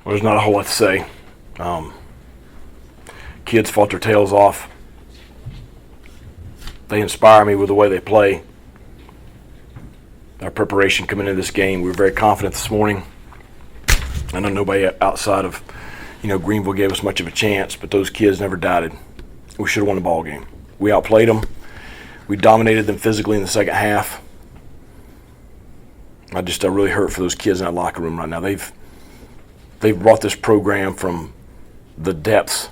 Well, there's not a whole lot to say. Kids fought their tails off. They inspire me with the way they play. Our preparation coming into this game, we were very confident this morning. I know nobody outside of, Greenville gave us much of a chance, but those kids never doubted. We should have won the ball game. We outplayed them. We dominated them physically in the second half. I really hurt for those kids in that locker room right now. They've brought this program from the depths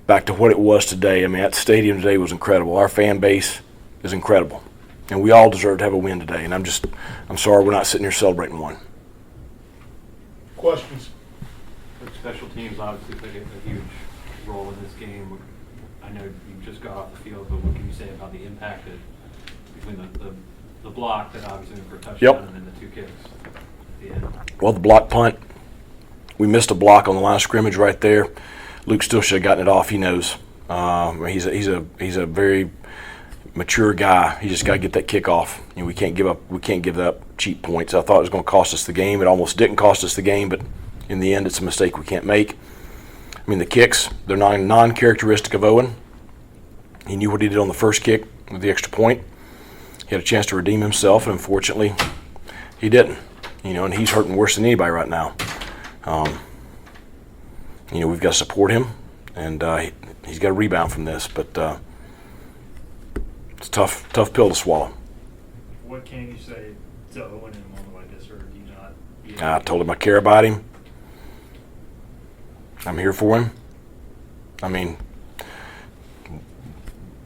back to what it was today. I mean, that stadium today was incredible. Our fan base is incredible. And we all deserve to have a win today. And I'm sorry we're not sitting here celebrating one. Questions? Special teams obviously played a huge role in this game. I know you just got off the field, but what can you say about the impact between the block that obviously went for a touchdown and then the two kicks at the end? Well, the block punt, we missed a block on the line of scrimmage right there. Luke still should have gotten it off. He knows. He's a very mature guy. He just got to get that kick off. We can't give up cheap points. I thought it was going to cost us the game. It almost didn't cost us the game, but in the end, it's a mistake we can't make. I mean, the kicks, they're non-characteristic of Owen. He knew what he did on the first kick with the extra point. He had a chance to redeem himself, and unfortunately, he didn't. And he's hurting worse than anybody right now. We've got to support him, and he's got to rebound from this. But it's a tough pill to swallow. What can you say to Owen in a moment like this, or do you not? I told him I care about him. I'm here for him. I mean,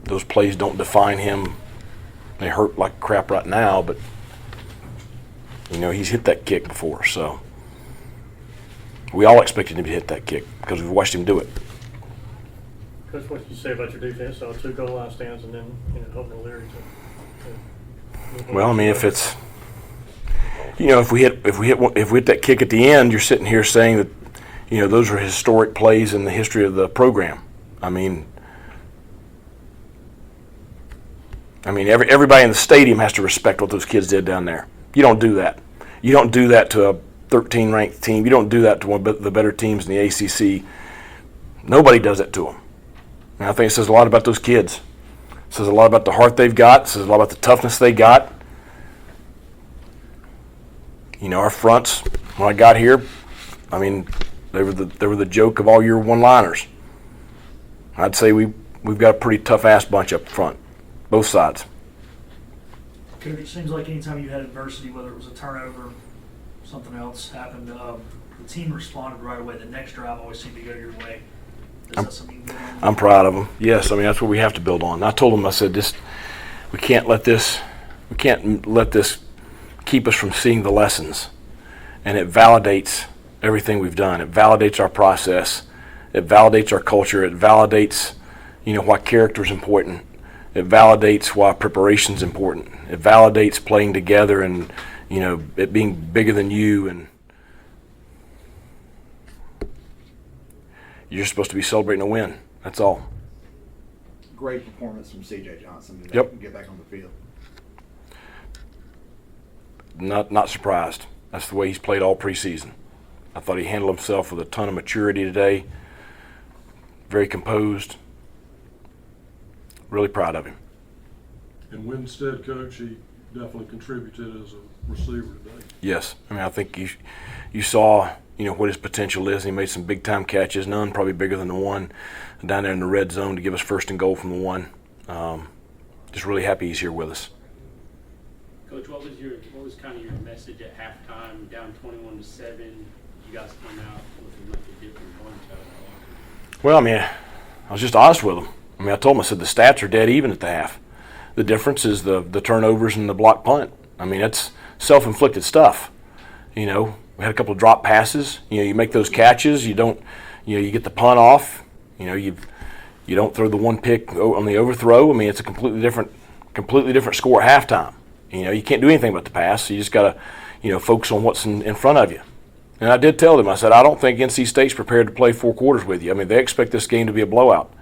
those plays don't define him. They hurt like crap right now, but he's hit that kick before, so we all expected him to hit that kick because we've watched him do it. Coach, what did you say about your defense? So 2 goal line stands and then helping O'Leary to well, I mean, if it's if we hit that kick at the end, you're sitting here saying that those are historic plays in the history of the program. I mean, everybody in the stadium has to respect what those kids did down there. You don't do that. You don't do that to a 13-ranked team. You don't do that to one of the better teams in the ACC. Nobody does that to them. And I think it says a lot about those kids. It says a lot about the heart they've got. It says a lot about the toughness they got. Our fronts, when I got here, I mean, they were the joke of all your one-liners. I'd say we've got a pretty tough-ass bunch up front, both sides. Coach, it seems like anytime you had adversity, whether it was a turnover, something else happened, the team responded right away. The next drive always seemed to go your way. Is that something you build on? I'm proud of them. Yes, I mean, that's what we have to build on. I told them, I said, we can't let this keep us from seeing the lessons. And it validates everything we've done. It validates our process. It validates our culture. It validates, why character is important. It validates why preparation is important. It validates playing together and, it being bigger than you. And you're supposed to be celebrating a win. That's all. Great performance from C.J. Johnson today. Yep. Get back on the field. Not surprised. That's the way he's played all preseason. I thought he handled himself with a ton of maturity today. Very composed. Really proud of him. And Winstead, Coach, he definitely contributed as a receiver today. Yes. I mean, I think you saw, what his potential is. He made some big-time catches, none probably bigger than the one down there in the red zone to give us first and goal from the one. Just really happy he's here with us. Coach, what was kind of your message at halftime, down 21-7? You guys come out looking like a different bunch out of that locker room. Well, I mean, I was just honest with him. I mean, I told him, I said, the stats are dead even at the half. The difference is the turnovers and the block punt. I mean, it's self-inflicted stuff. We had a couple of drop passes. You make those catches. You don't, you get the punt off. You don't throw the one pick on the overthrow. I mean, it's a completely different score at halftime. You can't do anything but the pass. So you just got to, focus on what's in front of you. And I did tell them, I said, I don't think NC State's prepared to play 4 quarters with you. I mean, they expect this game to be a blowout.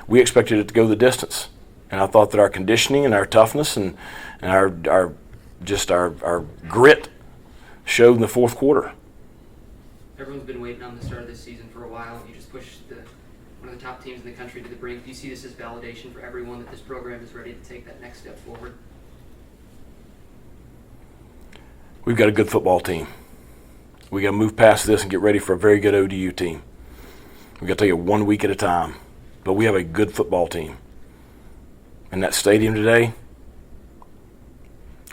We expected it to go the distance. And I thought that our conditioning and our toughness and our grit showed in the fourth quarter. everyone's been waiting on the start of this season for a while. You just pushed one of the top teams in the country to the brink. Do you see this as validation for everyone that this program is ready to take that next step forward? We've got a good football team. We got to move past this and get ready for a very good ODU team. We got to take it 1 week at a time. But we have a good football team. In that stadium today,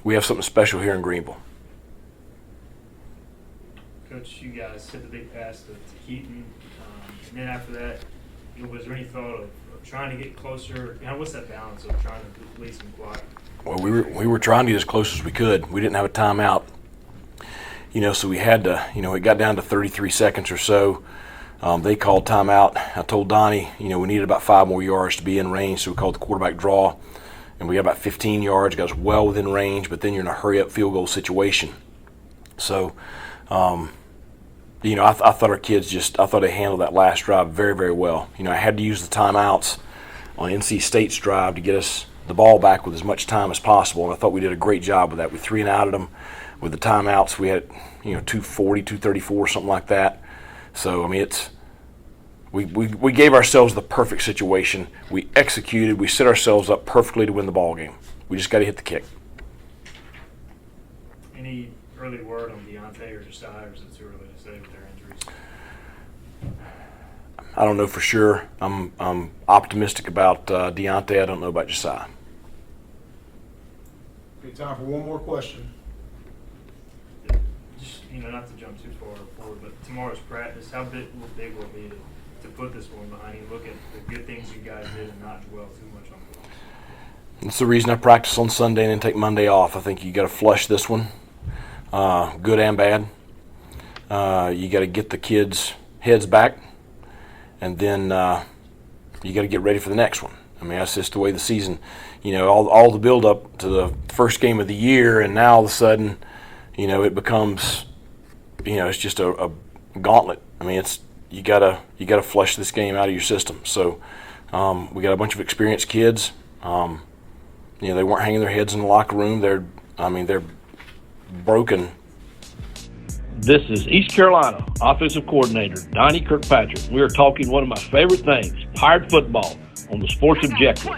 we have something special here in Greenville. Coach, you guys hit the big pass to Keaton, and then after that, was there any thought of trying to get closer? What's that balance of trying to lead some quiet? Well, we were trying to get as close as we could. We didn't have a timeout, so we had to. It got down to 33 seconds or so. They called timeout. I told Donnie, we needed about 5 more yards to be in range, so we called the quarterback draw, and we got about 15 yards. Got us well within range, but then you're in a hurry-up field goal situation. So. I thought our kids I thought they handled that last drive very, very well. I had to use the timeouts on NC State's drive to get us the ball back with as much time as possible, and I thought we did a great job with that. We 3 and outed them with the timeouts. We had, 240, 234, something like that. So, we gave ourselves the perfect situation. We executed. We set ourselves up perfectly to win the ball game. We just got to hit the kick. Any early word on Deontay or Josiah, or is it too early to say with their injuries? I don't know for sure. I'm optimistic about Deontay. I don't know about Josiah. Okay, time for one more question. Just, not to jump too far forward, but tomorrow's practice, how big will it be to put this one behind you? Look at the good things you guys did and not dwell too much on it. That's the reason I practice on Sunday and then take Monday off. I think you got to flush this one, good and bad. You got to get the kids' heads back, and then you got to get ready for the next one. That's just the way the season, all the build up to the first game of the year, and now all of a sudden, it becomes, it's just a gauntlet. You gotta flush this game out of your system. So we got a bunch of experienced kids. They weren't hanging their heads in the locker room. They're broken. This is East Carolina Offensive Coordinator Donnie Kirkpatrick. We are talking one of my favorite things, Pirate football, on the Sports Objective.